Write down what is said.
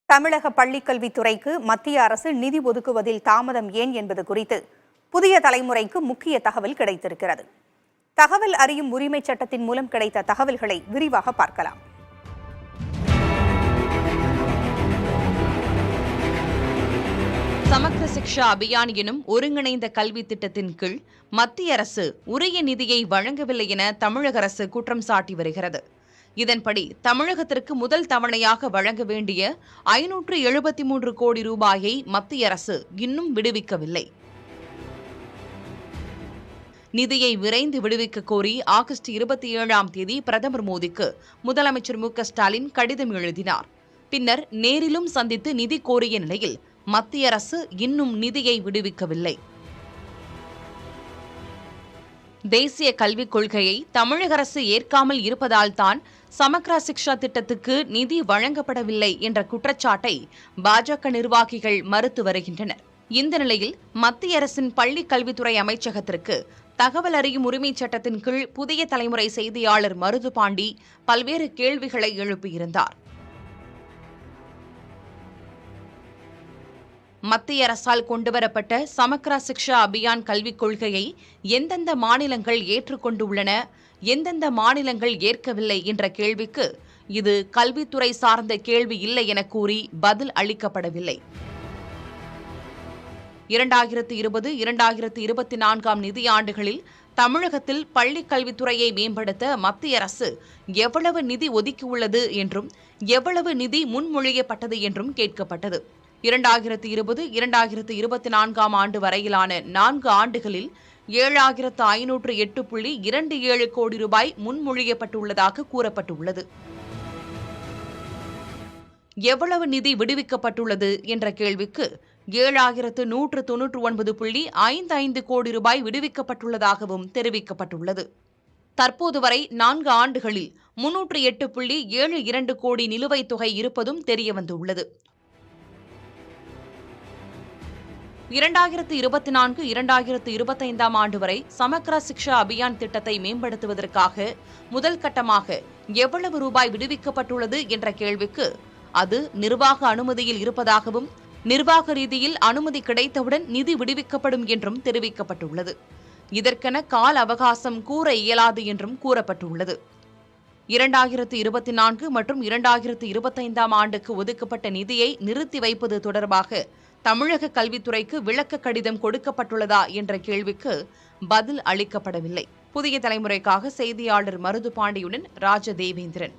தமிழக பள்ளிக்கல்வித்துறைக்கு மத்திய அரசு நிதி ஒதுக்குவதில் தாமதம் ஏன் என்பது குறித்து புதிய தலைமுறைக்கு முக்கிய தகவல் கிடைத்திருக்கிறது. தகவல் அறியும் உரிமை சட்டத்தின் மூலம் கிடைத்த தகவல்களை விரிவாக பார்க்கலாம். சமக்ர சிக்ஷா அபியான் எனும் ஒருங்கிணைந்த கல்வி திட்டத்தின் கீழ் மத்திய அரசு உரிய நிதியை வழங்கவில்லை என தமிழக அரசு குற்றம் சாட்டி வருகிறது. இதன்படி தமிழகத்திற்கு முதல் தவணையாக வழங்க வேண்டிய 573 கோடி ரூபாயை மத்திய அரசு இன்னும் விடுவிக்கவில்லை. நிதியை விரைந்து விடுவிக்க கோரி ஆகஸ்ட் 27ஆம் தேதி பிரதமர் மோடிக்கு முதலமைச்சர் மு.க.ஸ்டாலின் கடிதம் எழுதினார். பின்னர் நேரிலும் சந்தித்து நிதி கோரிய நிலையில் மத்திய அரசு இன்னும் நிதியை விடுவிக்கவில்லை. தேசிய கல்விக் கொள்கையை தமிழக அரசு ஏற்காமல் இருப்பதால்தான் சமக்ரா சிக்ஷா திட்டத்துக்கு நிதி வழங்கப்படவில்லை என்ற குற்றச்சாட்டை பாஜக நிர்வாகிகள் மறுத்து வருகின்றனர். இந்த நிலையில் மத்திய அரசின் பள்ளிக் கல்வித்துறை அமைச்சகத்திற்கு தகவல் அறியும் உரிமை சட்டத்தின் கீழ் புதிய தலைமுறை செய்தியாளர் மருது பாண்டி பல்வேறு கேள்விகளை எழுப்பியிருந்தார். மத்திய அரசால் கொண்டுவரப்பட்ட சமக்ரா சிக்ஷா அபியான் கல்விக் கொள்கையை எந்தெந்த மாநிலங்கள் ஏற்றுக்கொண்டுள்ளன, எந்தெந்த மாநிலங்கள் ஏற்கவில்லை என்ற கேள்விக்கு இது கல்வித்துறை சார்ந்த கேள்வி இல்லை என கூறி பதில் அளிக்கப்படவில்லை. 2020-2024 நிதியாண்டுகளில் தமிழகத்தில் பள்ளிக் கல்வித்துறையை மேம்படுத்த மத்திய அரசு எவ்வளவு நிதி ஒதுக்கியுள்ளது என்றும் எவ்வளவு நிதி முன்மொழியப்பட்டது என்றும் கேட்கப்பட்டது. 2020-2024 ஆண்டு வரையிலான 4 ஆண்டுகளில் 7508.27 கோடி ரூபாய் முன்மொழியப்பட்டுள்ளதாக கூறப்பட்டுள்ளது. எவ்வளவு நிதி விடுவிக்கப்பட்டுள்ளது என்ற கேள்விக்கு 7199.55 கோடி ரூபாய் விடுவிக்கப்பட்டுள்ளதாகவும் தெரிவிக்கப்பட்டுள்ளது. தற்போது வரை 4 ஆண்டுகளில் 308.72 கோடி நிலுவைத் தொகை இருப்பதும் தெரியவந்துள்ளது. 2024-2025 ஆண்டு வரை சமக்ரா சிக்ஷா அபியான் திட்டத்தை மேம்படுத்துவதற்காக முதல் கட்டமாக எவ்வளவு ரூபாய் விடுவிக்கப்பட்டுள்ளது என்ற கேள்விக்கு அது நிர்வாக அனுமதியில் இருப்பதாகவும் நிர்வாக ரீதியில் அனுமதி கிடைத்தவுடன் நிதி விடுவிக்கப்படும் என்றும் தெரிவிக்கப்பட்டுள்ளது. இதற்கென கால அவகாசம் கூற இயலாது என்றும் கூறப்பட்டுள்ளது. 2024 மற்றும் 2025 ஆண்டுக்கு ஒதுக்கப்பட்ட நிதியை நிறுத்தி வைப்பது தொடர்பாக தமிழக கல்வித்துறைக்கு விளக்க கடிதம் கொடுக்கப்பட்டுள்ளதா என்ற கேள்விக்கு பதில் அளிக்கப்படவில்லை. புதிய தலைமுறைக்காக செய்தியாளர் மருது பாண்டியுடன் ராஜதேவேந்திரன்.